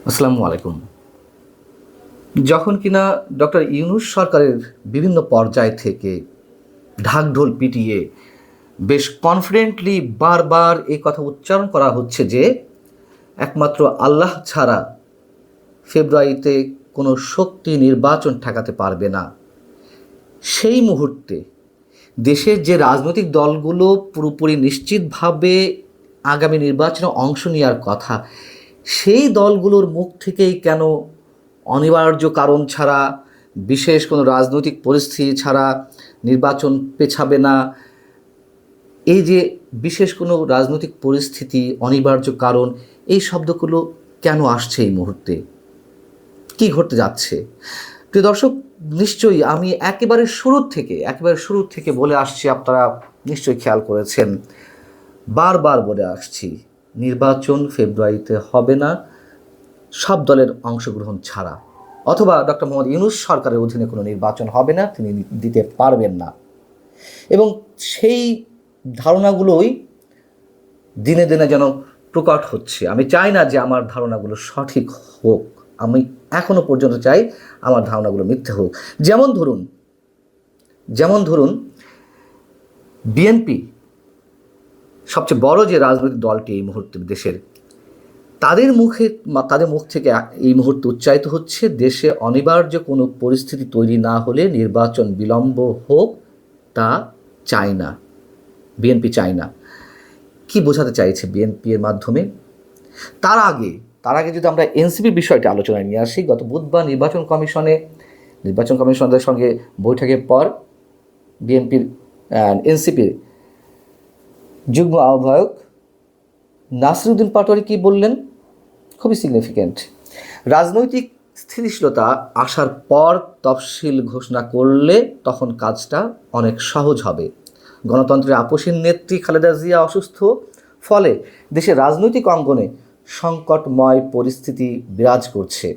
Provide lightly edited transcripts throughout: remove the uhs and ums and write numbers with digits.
আসসালামু আলাইকুম। যখন কিনা ডক্টর ইউনূস সরকারের বিভিন্ন পর্যায় থেকে ঢাকঢোল পিটিয়ে বেশ কনফিডেন্টলি বারবার এই কথা উচ্চারণ করা হচ্ছে যে একমাত্র আল্লাহ ছাড়া ফেব্রুয়ারিতে কোনো শক্তি নির্বাচন ঠেকাতে পারবে না। সেই মুহূর্তে দেশের যে রাজনৈতিক দলগুলো পুরোপুরি নিশ্চিতভাবে আগামী নির্বাচনে অংশ নেওয়ার কথা, সেই দলগুলোর মুখ থেকেই কেন অনিবার্য কারণ ছাড়া, বিশেষ কোনো রাজনৈতিক পরিস্থিতি ছাড়া নির্বাচন পেছাবে না, এই যে বিশেষ কোনো রাজনৈতিক পরিস্থিতি, অনিবার্য কারণ, এই শব্দগুলো কেন আসছে এই মুহূর্তে? কি ঘটতে যাচ্ছে? প্রিয় দর্শক, নিশ্চয়ই আমি একেবারে শুরুর থেকে বলে আসছি, আপনারা নিশ্চয়ই খেয়াল করেছেন, বারবার বলে আসছি, নির্বাচন ফেব্রুয়ারিতে হবে না সব দলের অংশগ্রহণ ছাড়া, অথবা ডক্টর মোহাম্মদ ইউনূস সরকারের অধীনে কোনো নির্বাচন হবে না, তিনি দিতে পারবেন না। এবং সেই ধারণাগুলোই দিনে দিনে যেন প্রকট হচ্ছে। আমি চাই না যে আমার ধারণাগুলো সঠিক হোক, আমি এখনো পর্যন্ত চাই আমার ধারণাগুলো মিথ্যে হোক। যেমন ধরুন বিএনপি, সবচেয়ে বড় যে রাজনৈতিক দলটি এই মুহূর্তে দেশের, তাদের মুখ থেকে এই মুহূর্তে উচ্চারিত হচ্ছে, দেশে অনিবার্য কোনো পরিস্থিতি তৈরি না হলে নির্বাচন বিলম্ব হোক, তা চায় না, বিএনপি চায় না। কি বোঝাতে চাইছে বিএনপি এর মাধ্যমে? তার আগে যদি আমরা এনসিপির বিষয়টি আলোচনায় নিয়ে আসি, গত বুধবার নির্বাচন কমিশনদের সঙ্গে বৈঠকের পর এনসিপির যুগ্ম আহ্বায়ক নাসিরউদ্দিন পাটোয়ারি কি বললেন? খুবই সিগনিফিক্যান্ট। রাজনৈতিক স্থিতিশীলতা আসার পর তফসিল ঘোষণা করলে তখন কাজটা অনেক সহজ হবে। গণতন্ত্রের আপসীন নেত্রী খালেদা জিয়া অসুস্থ, ফলে দেশের রাজনৈতিক অঙ্গনে সংকটময় পরিস্থিতি বিরাজ করছে।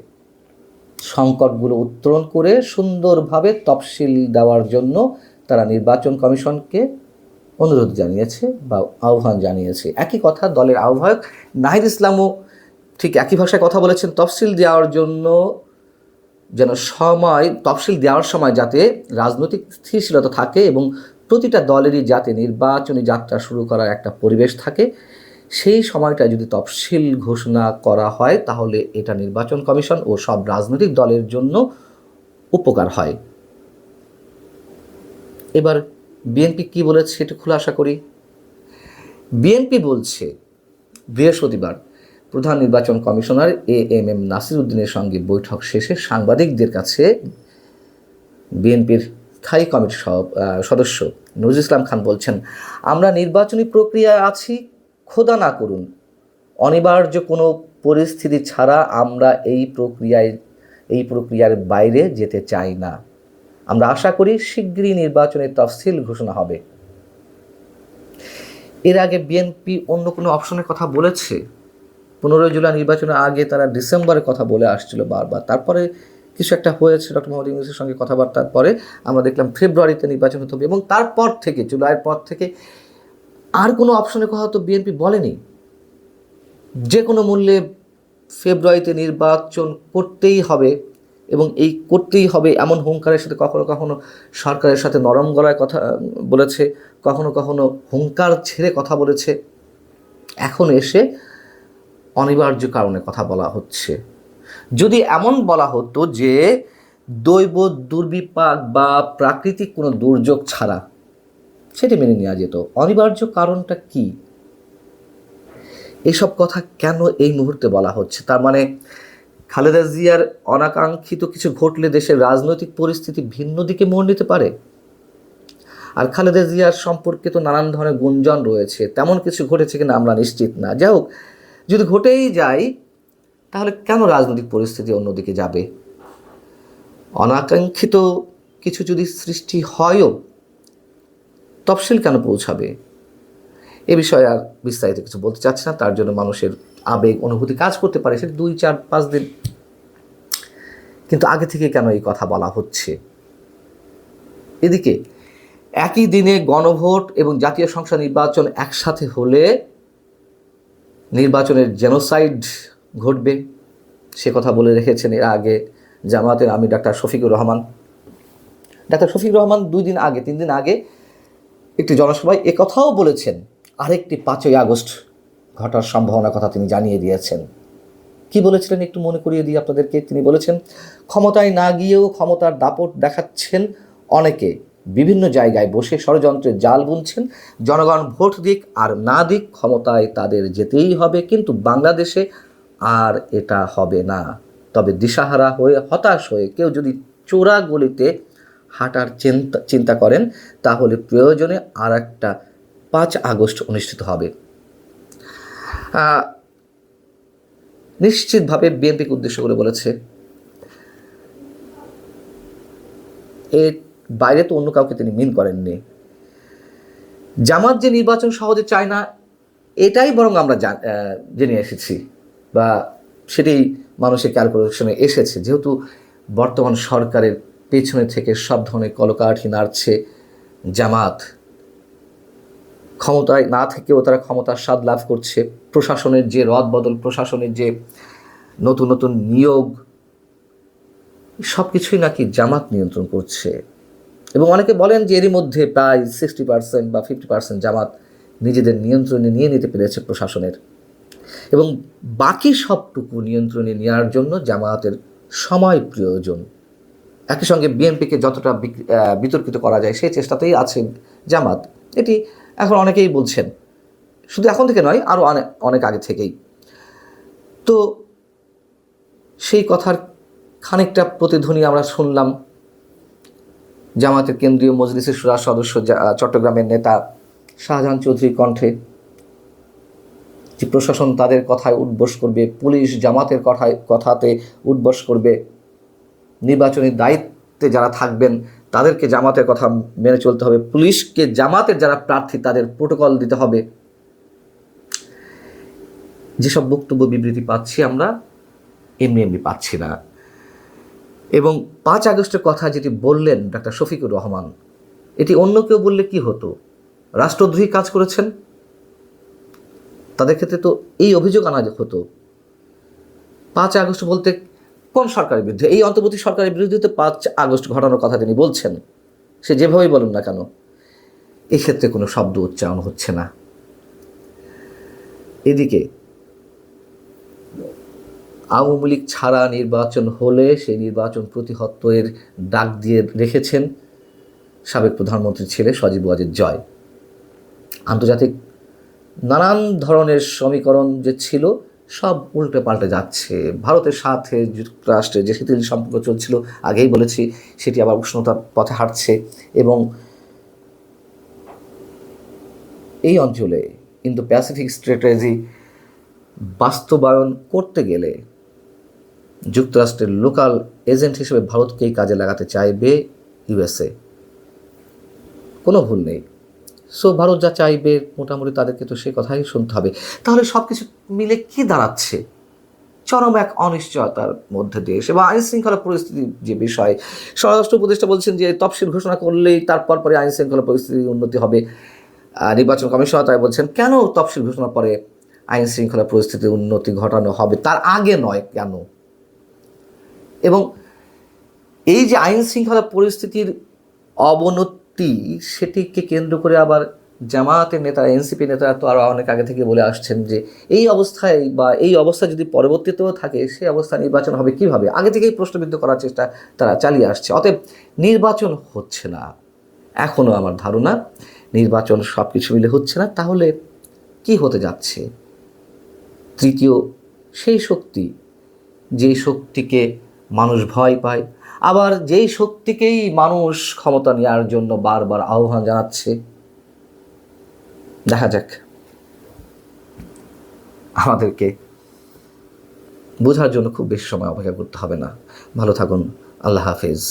সংকটগুলো উত্তরণ করে সুন্দরভাবে তফসিল দেওয়ার জন্য তারা নির্বাচন কমিশনকে অনুরোধ জানিয়েছে বা আহ্বান জানিয়েছে। একই কথা দলের আহ্বায়ক নাহিদ ইসলামও ঠিক একই ভাষায় কথা বলেছেন, তফসিল দেওয়ার সময় যাতে রাজনৈতিক স্থিতিশীলতা থাকে এবং প্রতিটা দলেরই যাতে নির্বাচনী যাত্রা শুরু করার একটা পরিবেশ থাকে, সেই সময়টা যদি তফসিল ঘোষণা করা হয় তাহলে এটা নির্বাচন কমিশন ও সব রাজনৈতিক দলের জন্য উপকার হয়। এবার বিএনপি কি বলেছে সেটা খুলাসা করি। বিএনপি বলছে, বৃহস্পতিবার প্রধান নির্বাচন কমিশনার এএমএম নাসিরউদ্দিনের সঙ্গে বৈঠক শেষে সাংবাদিকদের কাছে বিএনপির স্থায়ী কমিটির সদস্য নজরুল ইসলাম খান বলছেন, আমরা নির্বাচনী প্রক্রিয়ায় আছি, খোদা না করুন অনিবার্য কোনো পরিস্থিতি ছাড়া আমরা এই প্রক্রিয়ার বাইরে যেতে চাই না। আমরা আশা করি শিগগিরই নির্বাচনের তফসিল ঘোষণা হবে। এর আগে বিএনপি অন্য কোনো অপশনের কথা বলেছে? 15 জুলাই নির্বাচনের আগে তারা ডিসেম্বরের কথা বলে আসছিল বারবার, তারপরে কিছু একটা হয়েছে, ডক্টর মোহাম্মদ ইউনূসের সঙ্গে কথাবার্তার পরে আমরা দেখলাম ফেব্রুয়ারিতে নির্বাচন হতে হবে, এবং তারপর থেকে জুলাইয়ের পর থেকে আর কোনো অপশনের কথা তো বিএনপি বলেনি। যে কোনো মূল্যে ফেব্রুয়ারিতে নির্বাচন করতেই হবে, এবং এই করতেই হবে এমন হুঙ্কারের সাথে কখনো কখনো সরকারের সাথে নরম গলায় কথা বলেছে, কখনো কখনো হুঙ্কার ছেড়ে কথা বলেছে। এখন এসে অনিবার্য কারণে কথা বলা হচ্ছে। যদি এমন বলা হতো যে দৈব দুর্বিপাক বা প্রাকৃতিক কোনো দুর্যোগ ছাড়া, সেটি মেনে নেওয়া যেত। অনিবার্য কারণটা কি? এসব কথা কেন এই মুহূর্তে বলা হচ্ছে? তার মানে খালেদা জিয়ার অনাকাঙ্ক্ষিত কিছু ঘটলে দেশের রাজনৈতিক পরিস্থিতি ভিন্ন দিকে মোড় নিতে পারে। আর খালেদা জিয়ার সম্পর্কে তো নানান ধরনের গুঞ্জন রয়েছে, তেমন কিছু ঘটেছে কিনা আমরা নিশ্চিত না। যাই হোক, যদি ঘটেই যায় তাহলে কেন রাজনৈতিক পরিস্থিতি অন্যদিকে যাবে? অনাকাঙ্ক্ষিত কিছু যদি সৃষ্টি হয়ও, তফসিল কেন পৌঁছাবে? এ বিষয়ে আর বিস্তারিত কিছু বলতে চাচ্ছি না, তার জন্য মানুষের আবেগ অনুভূতি কাজ করতে পারে, সেটা 2, 4, 5 দিন, কিন্তু আগে থেকে কেন এই কথা বলা হচ্ছে? এদিকে একই দিনে গণভোট এবং জাতীয় সংসদ নির্বাচন একসাথে হলে নির্বাচনের জেনোসাইড ঘটবে, সে কথা বলে রেখেছেন এর আগে জামায়াতের আমির ডাক্তার শফিকুর রহমান। ডাক্তার শফিকুর রহমান 3 দিন আগে একটি জনসভায় একথাও বলেছেন, আরেকটি 5ই আগস্ট ঘটার সম্ভাবনার কথা তিনি জানিয়ে দিয়েছেন। কি বলেছিলেন একটু মনে করিয়ে দিই আপনাদেরকে। তিনি বলেছেন, ক্ষমতায় না গিয়েও ক্ষমতার দাপট দেখাচ্ছেন অনেকে, বিভিন্ন জায়গায় বসে ষড়যন্ত্রের জাল বুনছেন। জনগণ ভোট দিক আর না দিক, ক্ষমতায় তাদের যেতেই হবে, কিন্তু বাংলাদেশে আর এটা হবে না। তবে দিশাহারা হয়ে, হতাশ হয়ে কেউ যদি চোরা গলিতে হাঁটার চিন্তা করেন, তাহলে প্রয়োজনে আর একটা 5 আগস্ট অনুষ্ঠিত হবে। নিশ্চিতভাবে বিএনপিকে উদ্দেশ্য করে বলেছে। এর বাইরে তো অন্য কাউকে তিনি মিন করেননি। জামাত যে নির্বাচন সহজে চায় না, এটাই বরং আমরা জেনে এসেছি, বা সেটাই মানুষের ক্যালকুলেশনে এসেছে। যেহেতু বর্তমান সরকারের পেছনে থেকে সব ধরনের কলকাঠি নাড়ছে জামাত, ক্ষমতায় না থেকেও তারা ক্ষমতার স্বাদ লাভ করছে। প্রশাসনের যে রদবদল, প্রশাসনের যে নতুন নতুন নিয়োগ, সব কিছুই নাকি জামাত নিয়ন্ত্রণ করছে। এবং অনেকে বলেন যে এরই মধ্যে প্রায় 60% বা 50% জামাত নিজেদের নিয়ন্ত্রণে নিয়ে নিতে পেরেছে প্রশাসনের, এবং বাকি সবটুকু নিয়ন্ত্রণে নেওয়ার জন্য জামায়াতের সময় প্রয়োজন। একই সঙ্গে বিএনপিকে যতটা বিতর্কিত করা যায় সেই চেষ্টাতেই আছে জামাত। এটি এখন অনেকেই বলছেন, শুধু এখন থেকে নয়, আরও অনেক আগে থেকেই। তো সেই কথার খানিকটা প্রতিধ্বনি আমরা শুনলাম জামায়াতের কেন্দ্রীয় মজলিসের শুরা সদস্য চট্টগ্রামের নেতা শাহজাহান চৌধুরীর কণ্ঠে, যে প্রশাসন তাদের কথায় উঠবোস করবে, পুলিশ জামাতের কথাতে উঠবোস করবে, নির্বাচনী দায়িত্বে যারা থাকবেন তাদেরকে জামাতের কথা মেনে চলতে হবে, পুলিশকে জামাতের যারা প্রার্থী তাদের প্রোটোকল দিতে হবে। যেসব বক্তব্য বিবৃতি পাচ্ছি আমরা, এমনি পাচ্ছি না। এবং 5 আগস্টের কথা যেটি বললেন ডাক্তার শফিকুর রহমান, এটি অন্য কেউ বললে কি হতো? রাষ্ট্রদ্রোহী কাজ করেছেন, তাদের ক্ষেত্রে তো এই অভিযোগ আনা হতো। 5 আগস্ট বলতে কোন সরকারের বিরুদ্ধে? এই অন্তর্বর্তী সরকারের বিরুদ্ধে তো 5 আগস্ট ঘটানোর কথা তিনি বলছেন, সে যেভাবেই বলুন না কেন। এক্ষেত্রে কোনো শব্দ উচ্চারণ হচ্ছে না। এদিকে আওয়ামী লীগ ছাড়া নির্বাচন হলে সেই নির্বাচন প্রতিহতের ডাক দিয়ে রেখেছেন সাবেক প্রধানমন্ত্রীর ছেলে সজীব ওয়াজেদ জয়। আন্তর্জাতিক নানান ধরনের সমীকরণ যে ছিল সব উল্টে পাল্টে যাচ্ছে। ভারতের সাথে যুক্তরাষ্ট্রের যে শিথিল সম্পর্ক চলছিল, আগেই বলেছি, সেটি আবার উষ্ণতার পথে হাঁটছে। এবং এই অঞ্চলে ইন্দো প্যাসিফিক স্ট্র্যাটেজি বাস্তবায়ন করতে গেলে যুক্তরাষ্ট্রের লোকাল এজেন্ট হিসেবে ভারতকেই কাজে লাগাতে চাইবে ইউএসএ, কোনো ভুল নেই। সো ভারত যা চাইবে মোটামুটি তাদেরকে তো সে কথাই শুনতে হবে। তাহলে সব কিছু মিলে কি দাঁড়াচ্ছে? চরম এক অনিশ্চয়তার মধ্যে দেশ এবং আইন শৃঙ্খলা পরিস্থিতির যে বিষয়, স্বরাষ্ট্র উপদেষ্টা বলছেন যে তফসিল ঘোষণা করলেই তারপর পরে আইন শৃঙ্খলা পরিস্থিতির উন্নতি হবে। নির্বাচন কমিশন তাই বলছেন, কেন তফসিল ঘোষণার পরে আইন শৃঙ্খলা পরিস্থিতির উন্নতি ঘটানো হবে, তার আগে নয় কেন? এবং এই যে আইন শৃঙ্খলা পরিস্থিতির অবনতি, সেটিকে কেন্দ্র করে আবার জামায়াতের নেতারা, এনসিপি নেতারা তো আরও অনেক আগে থেকে বলে আসছেন যে এই অবস্থায় বা এই অবস্থা যদি পরবর্তীতেও থাকে, সেই অবস্থা নির্বাচন হবে কিভাবে, আগে থেকেই প্রশ্নবিদ্ধ করার চেষ্টা তারা চালিয়ে আসছে। অতএব নির্বাচন হচ্ছে না, এখনও আমার ধারণা নির্বাচন সব কিছু মিলে হচ্ছে না। তাহলে কি হতে যাচ্ছে? তৃতীয় সেই শক্তি, যে শক্তিকে মানুষ ভয় পায়, আবার যেই শক্তিকেই মানুষ ক্ষমতা নেওয়ার জন্য বারবার আহ্বান জানাচ্ছে। দেখা যাক, আমাদেরকে বোঝার জন্য খুব বেশি সময় অপেক্ষা করতে হবে না। ভালো থাকুন, আল্লাহ হাফেজ।